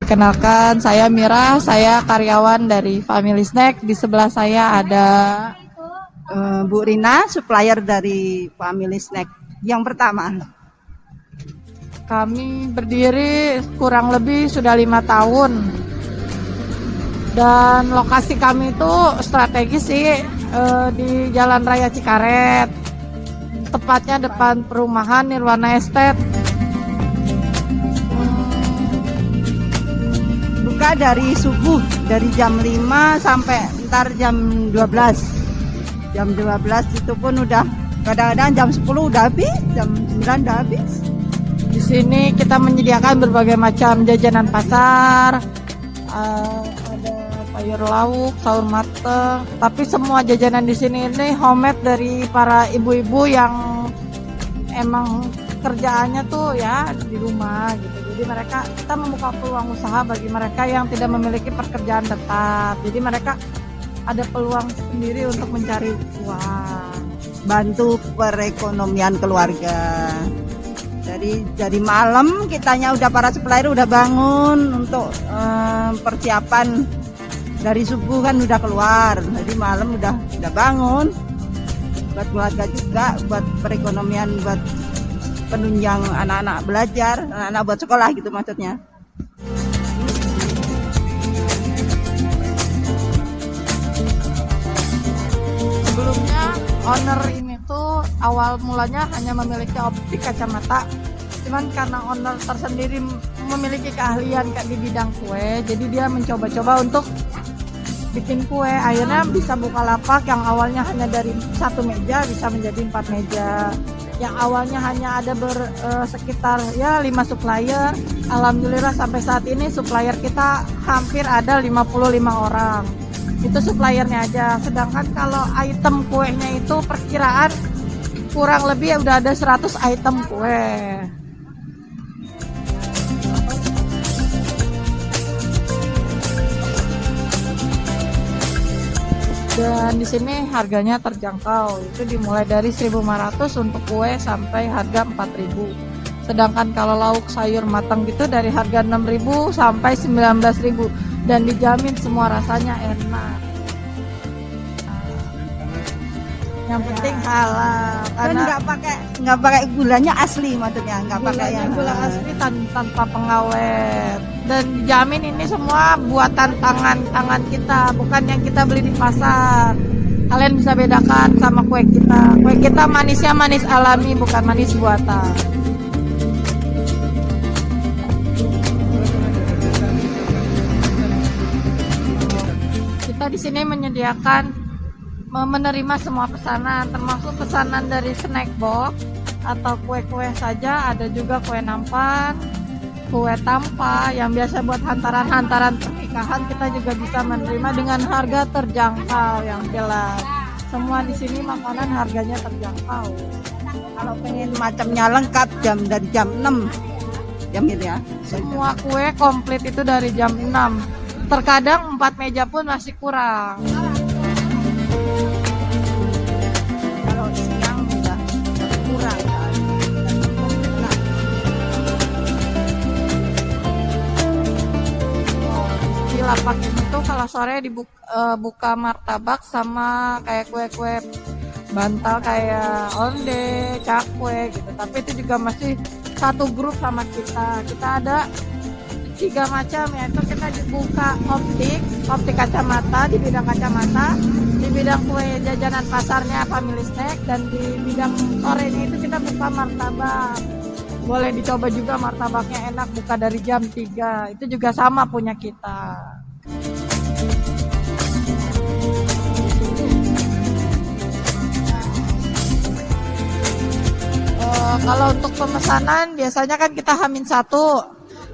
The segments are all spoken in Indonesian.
perkenalkan, saya Mira, saya karyawan dari Family Snack. Di sebelah saya ada Bu Rina, supplier dari Family Snack yang pertama. kami berdiri kurang lebih sudah 5 tahun. Dan lokasi kami itu strategis sih, di Jalan Raya Cikaret. Tepatnya depan perumahan Nirwana Estate. Buka dari subuh, dari jam 5 sampai ntar jam 12. Jam 12 itu pun udah kadang-kadang jam 10 udah habis, jam 9 udah habis. Di sini kita menyediakan berbagai macam jajanan pasar, ada sayur lauk, sayur mateng. Tapi semua jajanan di sini ini homemade dari para ibu-ibu yang emang kerjaannya tuh ya di rumah gitu. Jadi kita membuka peluang usaha bagi mereka yang tidak memiliki pekerjaan tetap. Jadi mereka ada peluang sendiri untuk mencari uang, Bantu perekonomian keluarga. Dari malam kitanya udah para supplier udah bangun untuk persiapan. Dari subuh kan udah keluar, jadi malam udah bangun buat keluarga juga, buat perekonomian, buat penunjang anak-anak belajar, anak-anak buat sekolah gitu maksudnya. Sebelumnya owner ini tuh awal mulanya hanya memiliki optik kacamata. Cuman karena owner tersendiri memiliki keahlian di bidang kue, jadi dia mencoba-coba untuk bikin kue. Akhirnya bisa buka lapak yang awalnya hanya dari 1 meja bisa menjadi 4 meja. Yang awalnya hanya ada sekitar ya 5 supplier. Alhamdulillah sampai saat ini supplier kita hampir ada 55 orang. Itu suppliernya aja. Sedangkan kalau item kuenya itu perkiraan kurang lebih udah ada 100 item kue. Dan di sini harganya terjangkau, itu dimulai dari 1.500 untuk kue sampai harga 4.000. Sedangkan kalau lauk sayur matang gitu dari harga 6.000 sampai 19.000 dan dijamin semua rasanya enak. Yang penting halal, Dan karena nggak pakai gulanya asli, maksudnya nggak pakai yang gula asli tanpa pengawet. Dan dijamin ini semua buatan tangan kita, bukan yang kita beli di pasar. Kalian bisa bedakan sama kue kita. Kue kita manisnya manis alami, bukan manis buatan. Kita di sini menerima semua pesanan, termasuk pesanan dari snack box atau kue-kue saja. Ada juga kue nampan, kue tampa yang biasa buat hantaran-hantaran pernikahan. Kita juga bisa menerima dengan harga terjangkau yang jelas. Semua di sini makanan harganya terjangkau. Kalau pengen macamnya lengkap dari jam 6 jam itu ya. Semua kue komplit itu dari jam 6. Terkadang 4 meja pun masih kurang. Kalau siang udah kurang kan. Di lapak ini tuh kalau sore buka martabak sama kayak kue-kue bantal kayak onde, cakwe gitu. Tapi itu juga masih satu grup sama kita. Kita ada 3 macam, yaitu kita buka optik kacamata, di bidang kacamata, di bidang kue jajanan pasarnya Family Snack, dan di bidang sorenya itu kita buka martabak. Boleh dicoba juga, martabaknya enak, buka dari jam 3. Itu juga sama punya kita. Kalau untuk pemesanan biasanya kan kita H-1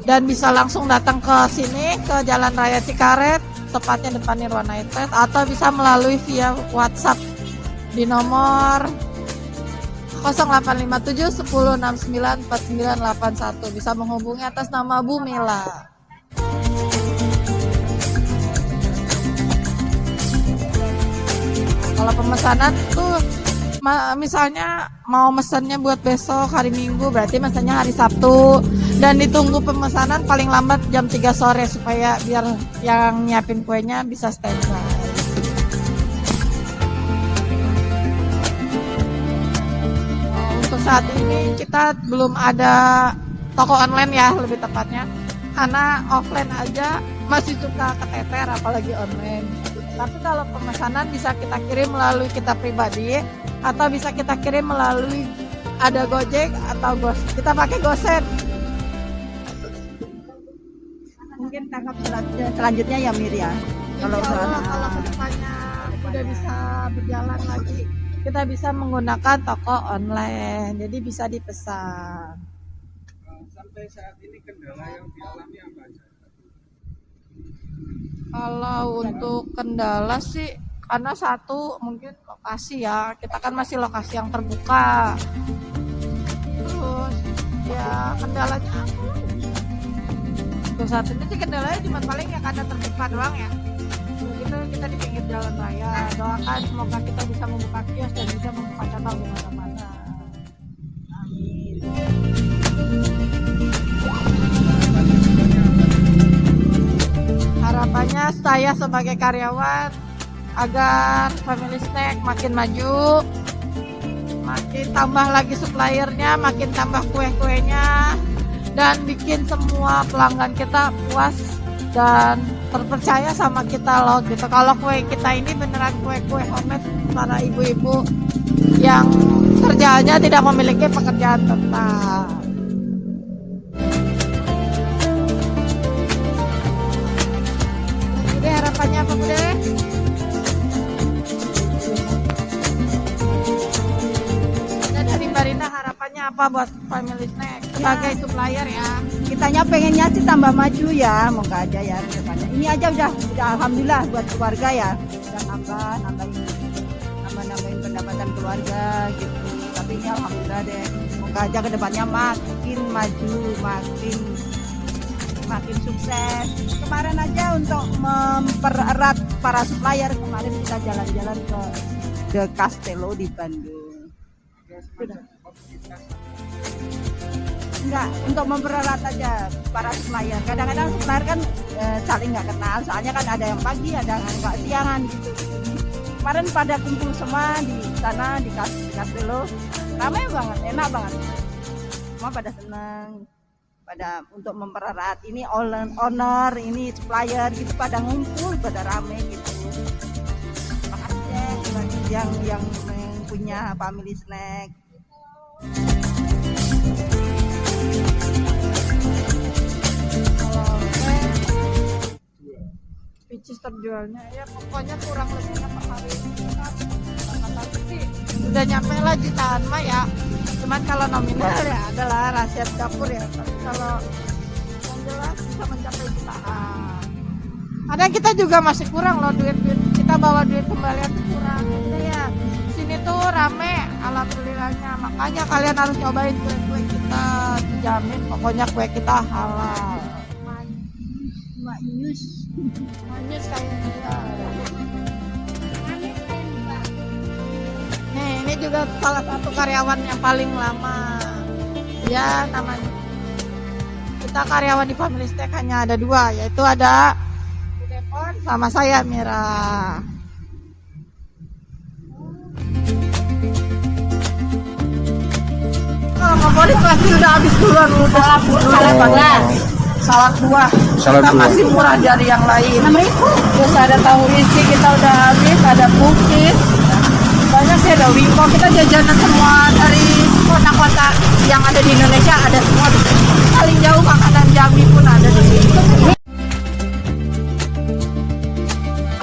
dan bisa langsung datang ke sini ke Jalan Raya Cikaret, tepatnya depan Nirwana Estate, atau bisa melalui via WhatsApp di nomor 0857 1069 4981. Bisa menghubungi atas nama Bu Mila. Kalau pemesanan tuh misalnya mau mesennya buat besok hari Minggu, berarti mesennya hari Sabtu, Dan ditunggu pemesanan paling lambat jam 3 sore supaya biar yang nyiapin kuenya bisa standby. Untuk saat ini kita belum ada toko online ya, lebih tepatnya. Karena offline aja masih suka keteter apalagi online. Tapi kalau pemesanan bisa kita kirim melalui kita pribadi atau bisa kita kirim melalui ada Gojek atau kita pakai GoSend. Mungkin tangkap selanjutnya ya Mir ya. Kalau kedepannya udah bisa berjalan lagi, kita bisa menggunakan toko online. Jadi bisa dipesan. Sampai saat ini kendala yang dialami apa aja? Kalau untuk kendala sih karena satu mungkin lokasi ya, kita kan masih lokasi yang terbuka. Terus ya kendalanya apa? Untuk saat ini sih kendalanya cuma paling ya karena terbuka doang ya. Begitu kita di pinggir jalan raya. Doakan semoga kita bisa membuka kios dan bisa membuka cabang di mana-mana. Amin. Harapannya saya sebagai karyawan agar Family Snack makin maju, makin tambah lagi suppliernya, makin tambah kue-kuenya, dan bikin semua pelanggan kita puas dan terpercaya sama kita loh gitu. Kalau kue kita ini beneran kue-kue homemade para ibu-ibu yang kerjaannya tidak memiliki pekerjaan tetap. Bude, harapannya apa Bude? Dari Mbak Rina harapannya apa buat Family Snack sebagai supplier ya? Kitanya pengennya sih tambah maju ya, moga aja ya ke depannya. Ini aja udah alhamdulillah buat keluarga ya, udah nambahin pendapatan keluarga gitu. Tapi ini alhamdulillah deh, moga aja ke depannya makin maju, makin sukses. Kemarin aja untuk mempererat para supplier, kemarin kita jalan-jalan ke Castello di Bandung. Enggak, untuk mempererat aja para supplier. Kadang-kadang supplier kan saling nggak kenal, soalnya kan ada yang pagi, ada yang nggak siangan gitu. Kemarin pada kumpul semua di sana di Castello, ramai banget, enak banget. Semua pada senang, pada untuk mempererat. Ini owner, ini supplier gitu pada ngumpul, pada rame gitu. Makasih ya bagi yang punya Family Snack. Picis terjualnya ya pokoknya kurang lebihnya per hari ini kan kata sih udah nyampe lah jutaan mah ya, cuman kalau nominal ya adalah rahasia dapur ya, tapi kalau yang jelas bisa mencapai jutaan. Ada kita juga masih kurang loh duit kita bawa duit kembalian tuh kurang gitu ya. Sini tuh rame alhamdulillahnya, makanya kalian harus nyobain kue kita, dijamin pokoknya kue kita halal. Manis kayak dia. Nih, ini juga salah satu karyawan yang paling lama. Ya, namanya. Kita karyawan di Family Snack hanya ada 2, yaitu ada Depon sama saya Mira. Kalau favorit pasti udah habis duluan lu. Salad buah. Kita masih murah dari yang lain. Terus ada tahu isi kita udah habis, ada cookies. Banyak sih, ada Wingko. Kita jajanan semua dari kota-kota yang ada di Indonesia ada semua. Paling jauh makanan Jambi pun ada di sini.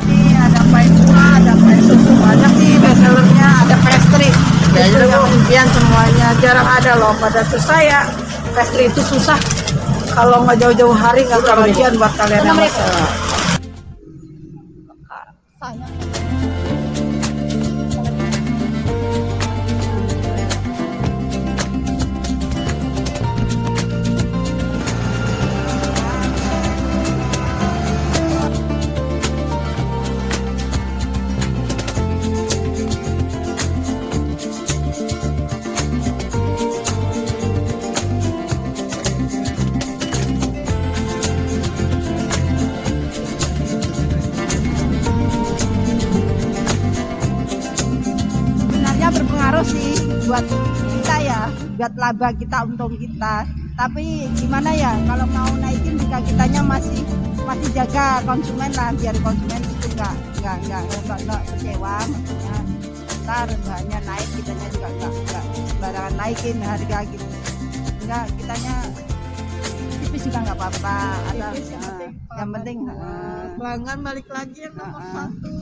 Ini ada pie buah, ada pie susu, banyak sih bestsellernya, ada pastry. Pastry yang impian semuanya jarang ada loh. Pada susah ya, pastry itu susah. Kalau nggak jauh-jauh hari nggak kebagian buat kalian yang masak. terus sih buat kita ya, buat laba kita, untung kita. Tapi gimana ya, kalau mau naikin juga kitanya masih jaga konsumen lah, biar konsumen itu nggak kecewa. Maksudnya ntar bahannya naik, kitanya juga nggak sembarangan naikin harga gitu. Enggak, kitanya tipis juga nggak apa-apa. Tipis Yang penting pelanggan balik lagi yang nomor satu.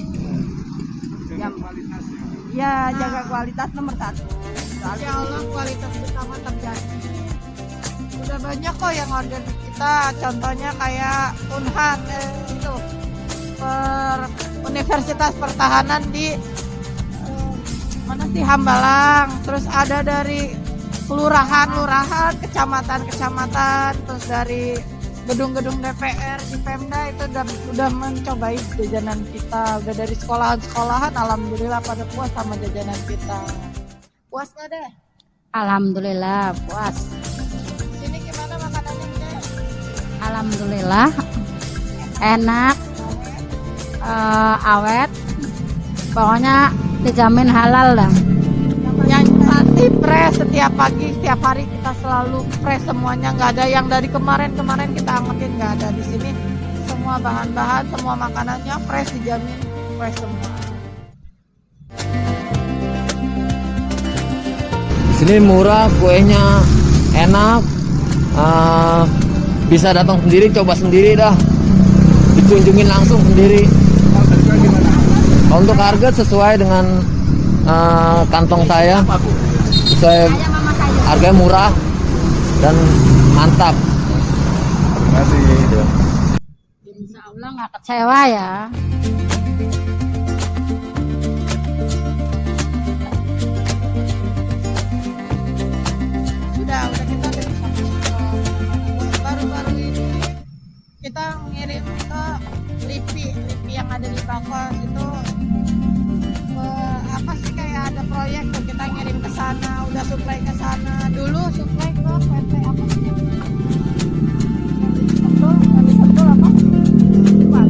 yang kualitasnya. ya jaga kualitas nomor satu. Insya Allah kualitas kita mah terjaga. Udah banyak kok yang order di kita, contohnya kayak Unhan itu Universitas Pertahanan di mana sih, Hambalang. Terus ada dari kelurahan, kecamatan, terus dari gedung-gedung DPR di Pemda itu udah mencobai jajanan kita. Udah dari sekolahan, alhamdulillah pada puas sama jajanan kita. Puas nggak deh? Alhamdulillah puas. Sini gimana makanannya deh? Alhamdulillah enak, awet, pokoknya dijamin halal lah. Yang pasti fresh, setiap pagi, setiap hari kita selalu fresh semuanya. Nggak ada yang dari kemarin kita angetin, nggak ada. Di sini semua bahan-bahan, semua makanannya fresh, dijamin fresh semua. Di sini murah, kuenya enak, bisa datang sendiri, coba sendiri dah, dikunjungin langsung sendiri. Untuk harga sesuai dengan kantong saya, sesuai harganya murah dan mantap. Terima kasih. Insya Allah nggak kecewa ya. Udah kita dari baru-baru ini kita ngirim ke Lipi yang ada di Bakos itu. Apa sih, kayak ada proyek tuh, kita ngirim ke sana, udah supply ke sana. Dulu supply ke PT apa sih? Sentul apa? Lupa.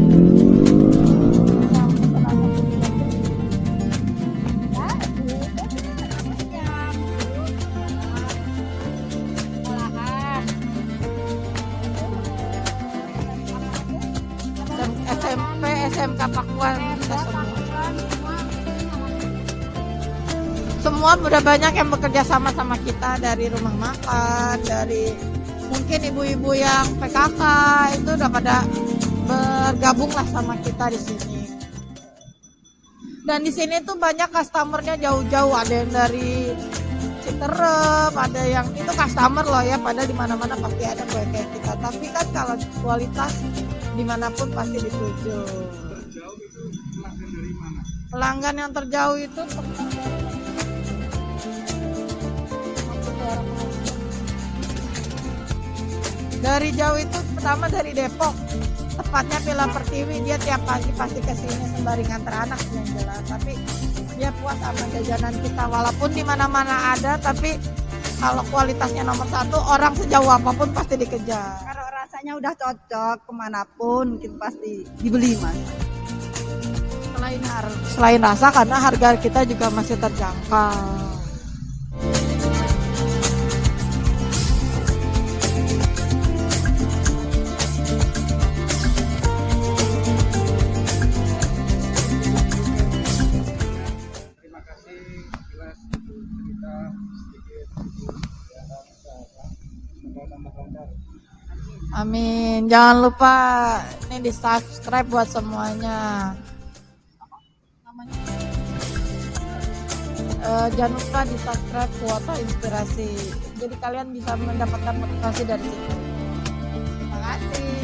SMP, SMK Pakuan, semua udah banyak yang bekerja sama kita, dari rumah makan, dari mungkin ibu-ibu yang PKK itu udah pada bergabung lah sama kita di sini. Dan di sini tuh banyak customernya jauh-jauh, ada yang dari Citerep, ada yang itu customer loh ya, padahal di mana-mana pasti ada kayak kita. Tapi kan kalau kualitas dimanapun pasti dituju. Terjauh itu pelanggan dari mana? Pelanggan yang terjauh itu dari jauh itu pertama dari Depok, tepatnya Villa Pertiwi. Dia tiap pagi pasti kesini sembari nganter anak yang jelas, tapi dia puas sama jajanan kita walaupun di mana-mana ada, tapi kalau kualitasnya nomor satu, orang sejauh apapun pasti dikejar. Kalau rasanya udah cocok kemanapun kita pasti dibeli mas. Selain rasa, karena harga kita juga masih terjangkau. Terima kasih, jelas cerita sedikit semoga tambah lancar. Amin. Jangan lupa ini di subscribe buat semuanya. Jangan lupa di subscribe Kuota Inspirasi. Jadi kalian bisa mendapatkan motivasi dari situ. Terima kasih.